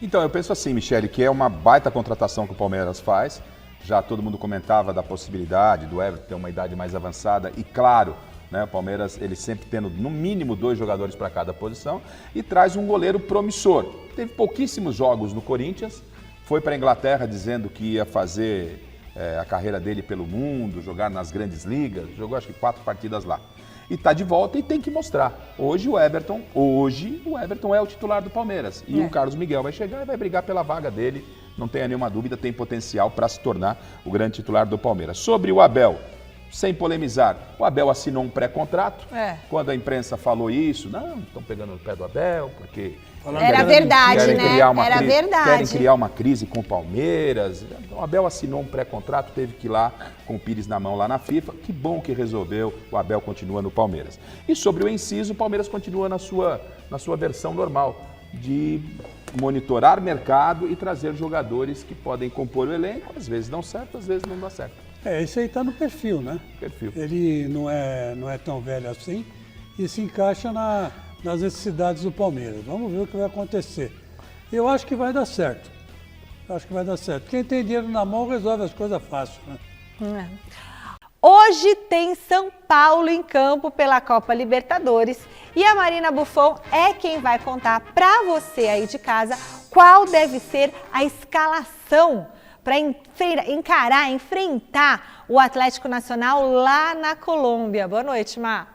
F: Então, eu penso assim, Michele, que é uma baita contratação que o Palmeiras faz. Já todo mundo comentava da possibilidade do Everton ter uma idade mais avançada e, claro, né, o Palmeiras ele sempre tendo no mínimo 2 jogadores para cada posição e traz um goleiro promissor. Teve pouquíssimos jogos no Corinthians, foi para a Inglaterra dizendo que ia fazer a carreira dele pelo mundo, jogar nas grandes ligas, jogou acho que 4 partidas lá. E está de volta e tem que mostrar. Hoje o Everton é o titular do Palmeiras. E o Carlos Miguel vai chegar e vai brigar pela vaga dele, não tenha nenhuma dúvida, tem potencial para se tornar o grande titular do Palmeiras. Sobre o Abel, sem polemizar, o Abel assinou um pré-contrato. Quando a imprensa falou isso, não, estão pegando no pé do Abel, porque...
A: Era verdade, né?
F: Era verdade. Querem criar uma crise com o Palmeiras. Então, o Abel assinou um pré-contrato, teve que ir lá com o Pires na mão lá na FIFA. Que bom que resolveu, o Abel continua no Palmeiras. E sobre o Enciso, o Palmeiras continua na sua versão normal, de monitorar mercado e trazer jogadores que podem compor o elenco. Às vezes dão certo, às vezes não dá certo.
B: Esse aí está no perfil, né?
F: Perfil.
B: Ele não é tão velho assim e se encaixa nas necessidades do Palmeiras. Vamos ver o que vai acontecer. Eu acho que vai dar certo. Quem tem dinheiro na mão resolve as coisas fácil, né?
A: Hoje tem São Paulo em campo pela Copa Libertadores e a Marina Buffon é quem vai contar para você aí de casa qual deve ser a escalação para enfrentar o Atlético Nacional lá na Colômbia. Boa noite, Má.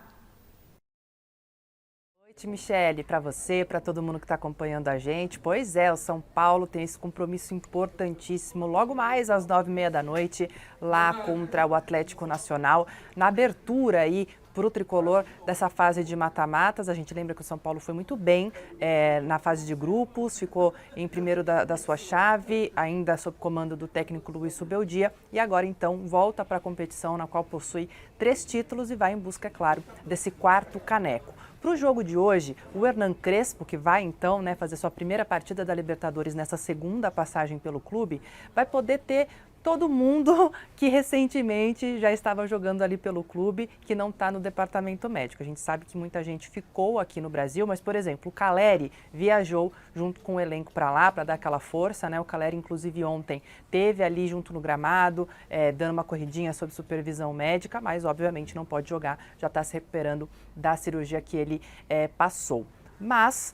E: Michele, para você, para todo mundo que está acompanhando a gente. Pois é, o São Paulo tem esse compromisso importantíssimo logo mais às 9h30 da noite lá contra o Atlético Nacional, na abertura aí para o tricolor dessa fase de mata-matas. A gente lembra que o São Paulo foi muito bem na fase de grupos, ficou em primeiro da sua chave, ainda sob comando do técnico Luiz Subeldia, e agora então volta para a competição na qual possui 3 títulos e vai em busca, é claro, desse 4º caneco. Para o jogo de hoje, o Hernan Crespo, que vai então fazer sua primeira partida da Libertadores nessa segunda passagem pelo clube, vai poder ter todo mundo que recentemente já estava jogando ali pelo clube, que não está no departamento médico. A gente sabe que muita gente ficou aqui no Brasil, mas, por exemplo, o Caleri viajou junto com o elenco para lá, para dar aquela força, né? O Caleri, inclusive, ontem teve ali junto no gramado, dando uma corridinha sob supervisão médica, mas, obviamente, não pode jogar, já está se recuperando da cirurgia que ele passou. Mas,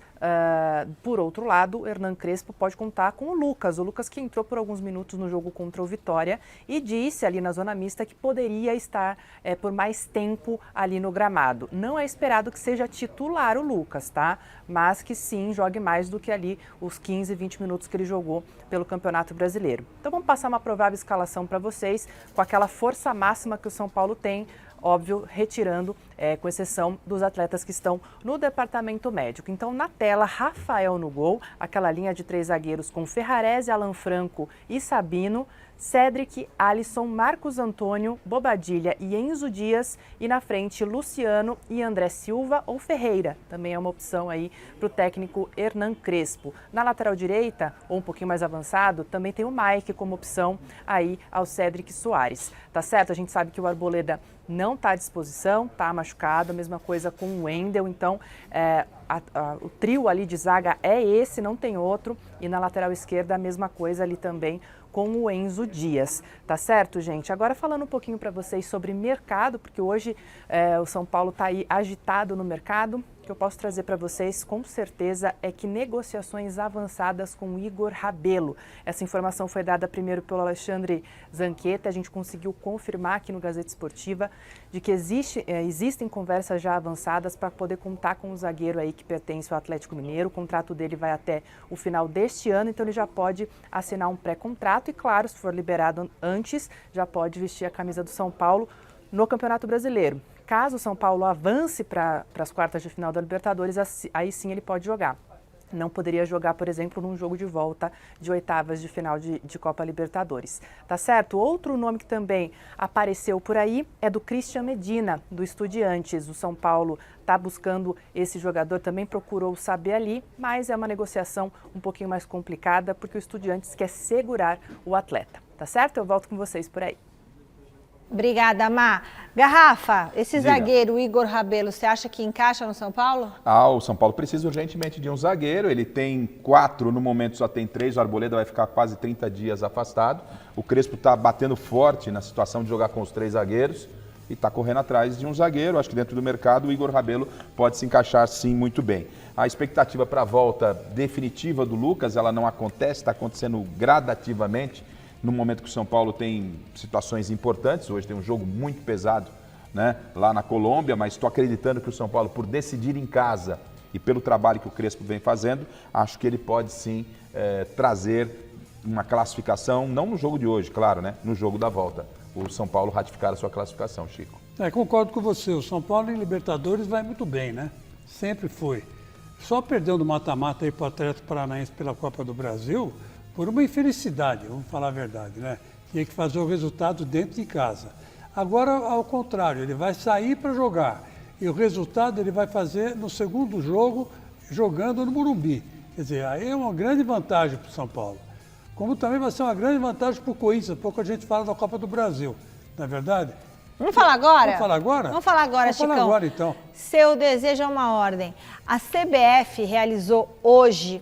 E: por outro lado, o Hernan Crespo pode contar com o Lucas que entrou por alguns minutos no jogo contra o Vitória e disse ali na zona mista que poderia estar por mais tempo ali no gramado. Não é esperado que seja titular o Lucas, tá? Mas que sim, jogue mais do que ali os 15, 20 minutos que ele jogou pelo Campeonato Brasileiro. Então vamos passar uma provável escalação para vocês, com aquela força máxima que o São Paulo tem, óbvio, retirando, com exceção dos atletas que estão no departamento médico. Então, na tela, Rafael no gol, aquela linha de 3 zagueiros com Ferrarese, Alan Franco e Sabino, Cédric, Alisson, Marcos Antônio, Bobadilha e Enzo Dias, e na frente Luciano e André Silva ou Ferreira, também é uma opção aí para o técnico Hernan Crespo. Na lateral direita, ou um pouquinho mais avançado, também tem o Mike como opção aí ao Cédric Soares. Tá certo? A gente sabe que o Arboleda não está à disposição, está machucado, a mesma coisa com o Wendel, então o trio ali de zaga é esse, não tem outro, e na lateral esquerda a mesma coisa ali também com o Enzo Dias, tá certo, gente? Agora falando um pouquinho para vocês sobre mercado, porque hoje o São Paulo está aí agitado no mercado. O que eu posso trazer para vocês, com certeza, é que negociações avançadas com o Igor Rabelo. Essa informação foi dada primeiro pelo Alexandre Zanqueta, a gente conseguiu confirmar aqui no Gazeta Esportiva de que existem conversas já avançadas para poder contar com o zagueiro aí que pertence ao Atlético Mineiro. O contrato dele vai até o final deste ano, então ele já pode assinar um pré-contrato e, claro, se for liberado antes, já pode vestir a camisa do São Paulo no Campeonato Brasileiro. Caso o São Paulo avance para as quartas de final da Libertadores, aí sim ele pode jogar. Não poderia jogar, por exemplo, num jogo de volta de oitavas de final de Copa Libertadores. Tá certo? Outro nome que também apareceu por aí é do Christian Medina, do Estudiantes. O São Paulo está buscando esse jogador, também procurou saber ali, mas é uma negociação um pouquinho mais complicada, porque o Estudiantes quer segurar o atleta. Tá certo? Eu volto com vocês por aí.
A: Obrigada, Má. Garrafa, esse
F: Diga.
A: zagueiro, Igor Rabelo, você acha que encaixa no São Paulo?
F: O São Paulo precisa urgentemente de um zagueiro. Ele tem 4, no momento só tem 3. O Arboleda vai ficar quase 30 dias afastado. O Crespo está batendo forte na situação de jogar com os 3 zagueiros e está correndo atrás de um zagueiro. Acho que dentro do mercado o Igor Rabelo pode se encaixar sim muito bem. A expectativa para a volta definitiva do Lucas, ela não acontece, está acontecendo gradativamente. No momento que o São Paulo tem situações importantes, hoje tem um jogo muito pesado, né, lá na Colômbia, mas estou acreditando que o São Paulo, por decidir em casa e pelo trabalho que o Crespo vem fazendo, acho que ele pode sim trazer uma classificação, não no jogo de hoje, claro, né, no jogo da volta. O São Paulo ratificar a sua classificação, Chico.
B: Concordo com você, o São Paulo em Libertadores vai muito bem, né? Sempre foi. Só perdeu no mata-mata aí para o Atlético Paranaense pela Copa do Brasil, por uma infelicidade, vamos falar a verdade, né? Tinha que fazer o resultado dentro de casa. Agora, ao contrário, ele vai sair para jogar e o resultado ele vai fazer no segundo jogo, jogando no Morumbi. Quer dizer, aí é uma grande vantagem para o São Paulo. Como também vai ser uma grande vantagem para o Corinthians, pouco a gente fala da Copa do Brasil, não é verdade?
A: Vamos falar agora?
B: Vamos falar agora?
A: Vamos falar agora, Chicão.
B: Vamos falar agora, então.
A: Seu desejo é uma ordem. A CBF realizou hoje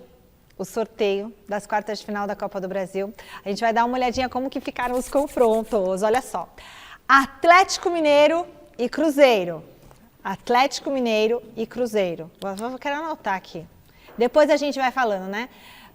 A: o sorteio das quartas de final da Copa do Brasil. A gente vai dar uma olhadinha como que ficaram os confrontos, olha só. Atlético Mineiro e Cruzeiro. Atlético Mineiro e Cruzeiro. Eu quero anotar aqui. Depois a gente vai falando, né?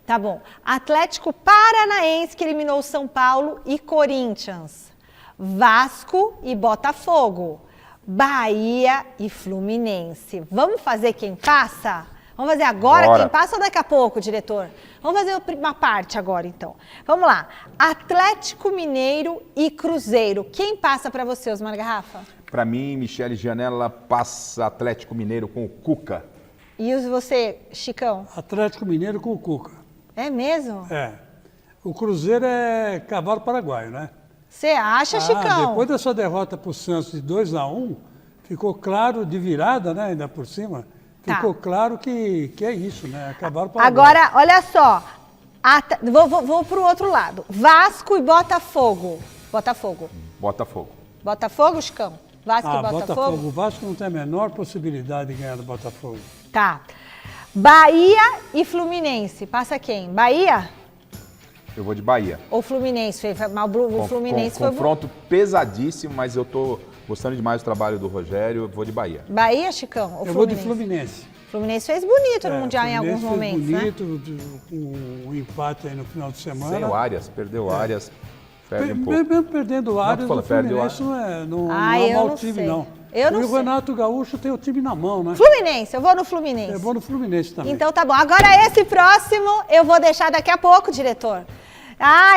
A: Tá bom. Atlético Paranaense, que eliminou São Paulo e Corinthians. Vasco e Botafogo. Bahia e Fluminense. Vamos fazer quem passa? Vamos fazer agora quem passa ou daqui a pouco, diretor? Vamos fazer uma parte agora, então. Vamos lá. Atlético Mineiro e Cruzeiro. Quem passa para você, Osmar Garrafa?
F: Para mim, Michele Gianella passa Atlético Mineiro com o Cuca.
A: E você, Chicão?
B: Atlético Mineiro com o Cuca.
A: É mesmo?
B: É. O Cruzeiro é cavalo paraguaio, né?
A: Você acha, Chicão?
B: Depois dessa derrota para o Santos de 2-1, ficou claro, de virada, né, ainda por cima, ficou claro que é isso, né? Cavalo paraguaio.
A: Agora, olha só, vou para o outro lado. Vasco e Botafogo. Botafogo. Botafogo, Chicão? Vasco e Botafogo?
B: O Vasco não tem a menor possibilidade de ganhar do Botafogo.
A: Tá. Bahia e Fluminense. Passa quem? Bahia?
F: Eu vou de Bahia.
A: Ou Fluminense? O Fluminense foi
F: confronto pesadíssimo, mas eu tô gostando demais do trabalho do Rogério. Eu vou de Bahia.
A: Bahia, Chicão? Ou
B: eu vou de Fluminense.
A: Fluminense fez bonito no Mundial em alguns momentos,
B: bonito, né? Com o empate aí no final de semana.
F: Sem o Arias, perdeu o Arias. Perde um pouco.
B: Mesmo perdendo o Arias, o Fluminense não é mau time, não.
A: Eu não
B: e o
A: sei.
B: Renato Gaúcho tem o time na mão, né?
A: Fluminense, eu vou no Fluminense.
B: Eu vou no Fluminense também.
A: Então tá bom. Agora esse próximo eu vou deixar daqui a pouco, diretor.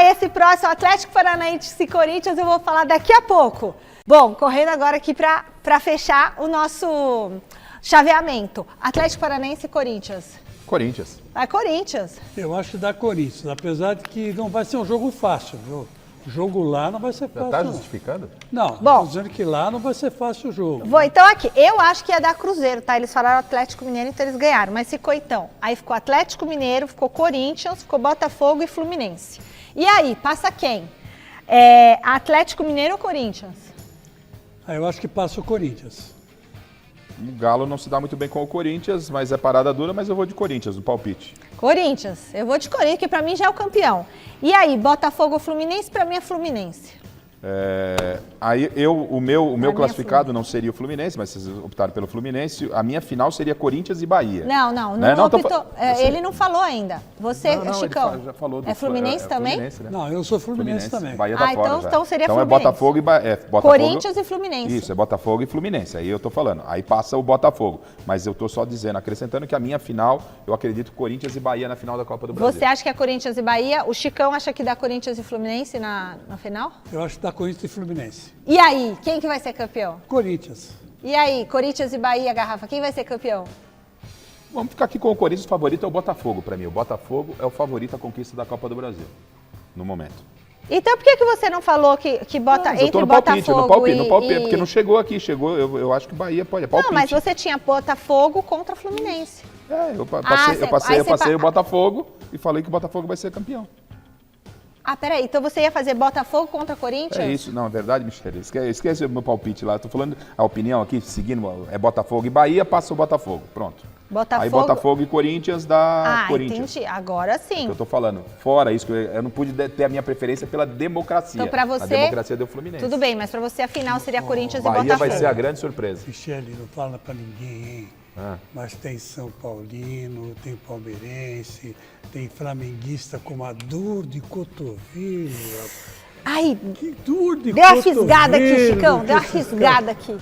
A: Esse próximo, Atlético Paranaense e Corinthians, eu vou falar daqui a pouco. Bom, correndo agora aqui para fechar o nosso chaveamento. Atlético Paranaense e Corinthians.
F: Corinthians.
A: Vai Corinthians.
B: Eu acho que dá Corinthians, apesar de que não vai ser um jogo fácil, viu? O jogo lá não vai ser fácil.
F: Já tá justificando?
B: Não, estou dizendo que lá não vai ser fácil o jogo.
A: Vou, então aqui, eu acho que ia dar Cruzeiro, tá? Eles falaram Atlético Mineiro, então eles ganharam, mas ficou então. Aí ficou Atlético Mineiro, ficou Corinthians, ficou Botafogo e Fluminense. E aí, passa quem? Atlético Mineiro ou Corinthians?
B: Eu acho que passa o Corinthians.
F: O Galo não se dá muito bem com o Corinthians, mas é parada dura, mas eu vou de Corinthians, no palpite.
A: Corinthians, eu vou de Corinthians, que pra mim já é o campeão. E aí, Botafogo ou Fluminense? Pra mim é Fluminense.
F: Aí o meu classificado não seria o Fluminense, mas vocês optaram pelo Fluminense. A minha final seria Corinthians e Bahia.
A: Não optou. Ele não falou ainda. Você, Chicão,
F: ele já falou
A: é Fluminense também?
F: Fluminense, né?
B: Não, eu sou Fluminense também.
F: Bahia tá fora
A: então seria
F: então
A: Fluminense.
F: É Botafogo e Bahia.
A: Corinthians e Fluminense.
F: Isso, é Botafogo e Fluminense. Aí eu tô falando. Aí passa o Botafogo. Mas eu tô só dizendo, acrescentando que a minha final, eu acredito Corinthians e Bahia na final da Copa do Brasil.
A: Você acha que é Corinthians e Bahia? O Chicão acha que dá Corinthians e Fluminense na final?
B: Eu acho que dá Corinthians e Fluminense.
A: E aí, quem que vai ser campeão?
B: Corinthians.
A: E aí, Corinthians e Bahia, Garrafa, quem vai ser campeão?
F: Vamos ficar aqui com o Corinthians, o favorito é o Botafogo para mim. O Botafogo é o favorito à conquista da Copa do Brasil, no momento.
A: Então por que você não falou que bota entre
F: eu tô no
A: Botafogo
F: palpite, no palpite, porque não chegou aqui, eu acho que Bahia pode, é palpite.
A: Não, mas você tinha Botafogo contra Fluminense.
F: Eu passei o Botafogo e falei que o Botafogo vai ser campeão.
A: Ah, peraí, então você ia fazer Botafogo contra Corinthians?
F: É isso, não, é verdade, Michele? Esquece o meu palpite lá. Estou falando a opinião aqui, seguindo, é Botafogo e Bahia, passa o Botafogo. Pronto.
A: Botafogo...
F: Aí Botafogo e Corinthians dá Corinthians.
A: Entendi. Agora sim.
F: É o que eu tô falando. Fora isso, eu não pude ter a minha preferência pela democracia.
A: Então, pra você...
F: A democracia deu Fluminense.
A: Tudo bem, mas pra você a final seria Corinthians e
F: Bahia
A: Botafogo.
F: vai ser a grande surpresa.
B: Michele, não fala pra ninguém, hein? Mas tem São Paulino, tem palmeirense, tem flamenguista com uma dor de cotovelo.
A: Ai,
B: que dor de
A: deu uma fisgada aqui, Chicão, deu uma fisgada aqui.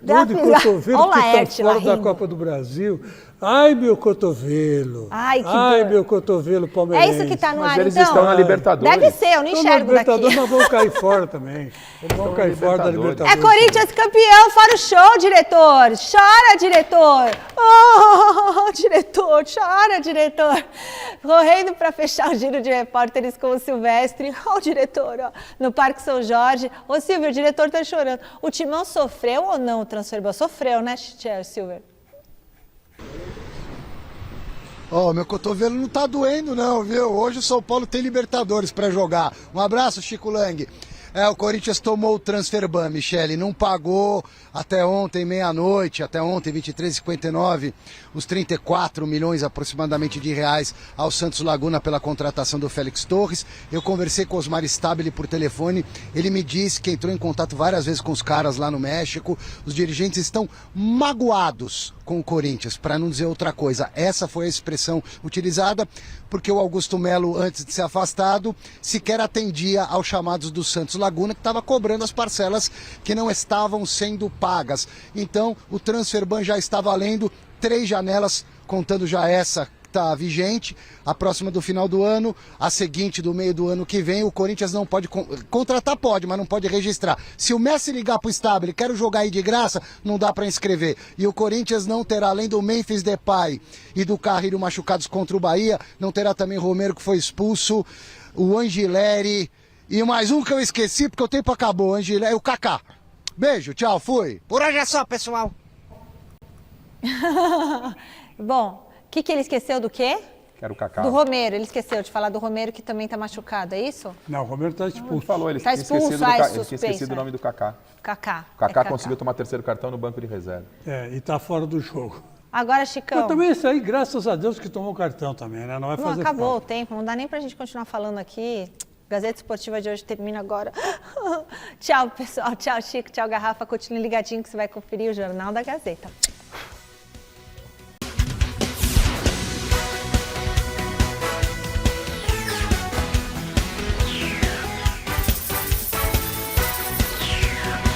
B: Dor de cotovelo
A: Olha
B: que
A: Laerte
B: está fora da
A: rindo.
B: Copa do Brasil. Ai, meu cotovelo.
A: Ai, que dor.
B: Meu cotovelo palmeirense.
A: É isso que tá no
F: Mas
A: ar,
F: eles
A: então?
F: estão na Libertadores.
A: Deve ser, eu não enxergo
B: na Libertadores,
A: daqui.
B: mas vão cair fora também. Vão cair fora da Libertadores.
A: É Corinthians campeão, fora o show, diretor. Chora, diretor. Oh, diretor, chora, diretor. Correndo para fechar o giro de repórteres com o Silvestre. Ó, o diretor, ó, no Parque São Jorge. Ô, Silvio, o diretor tá chorando. O Timão sofreu ou não o transfer? Sofreu, né, Silvio?
I: Meu cotovelo não tá doendo não, viu? Hoje o São Paulo tem Libertadores para jogar. Um abraço, Chico Lang. O Corinthians tomou o transfer ban, Michele, não pagou até ontem, meia-noite, até ontem, 23h59, os 34 milhões aproximadamente de reais ao Santos Laguna pela contratação do Félix Torres. Eu conversei com o Osmar Stabile por telefone, ele me disse que entrou em contato várias vezes com os caras lá no México, os dirigentes estão magoados com o Corinthians, para não dizer outra coisa. Essa foi a expressão utilizada, porque o Augusto Melo, antes de ser afastado, sequer atendia aos chamados do Santos Laguna, que estava cobrando as parcelas que não estavam sendo pagas. Então, o transfer ban já está valendo 3 janelas, contando já essa que está vigente, a próxima do final do ano, a seguinte do meio do ano que vem. O Corinthians não pode contratar, pode, mas não pode registrar. Se o Messi ligar pro Stabile, quero jogar aí de graça, não dá para inscrever. E o Corinthians não terá, além do Memphis Depay e do Carrilho machucados contra o Bahia, não terá também Romero, que foi expulso, o Angileri e mais um que eu esqueci porque o tempo acabou, o Angileri, o Kaká. Beijo, tchau, fui. Por hoje é só, pessoal.
A: Bom, o que ele esqueceu do quê?
F: Quero o Kaká.
A: Do Romero, ele esqueceu de falar do Romero que também tá machucado, é isso?
B: Não, o Romero tá expulso.
F: Ele falou, ele
A: Tá
F: tinha
A: expulso,
F: esquecido o nome do Kaká.
A: Kaká.
F: O Kaká conseguiu tomar 3º cartão no banco de reserva.
B: E tá fora do jogo.
A: Agora, Chicão...
B: Mas também isso aí, graças a Deus que tomou o cartão também, né? Não vai fazer
A: acabou
B: falta.
A: o tempo, não dá nem pra gente continuar falando aqui. Gazeta Esportiva de hoje termina agora. Tchau, pessoal. Tchau, Chico. Tchau, Garrafa. Continue ligadinho que você vai conferir o Jornal da Gazeta.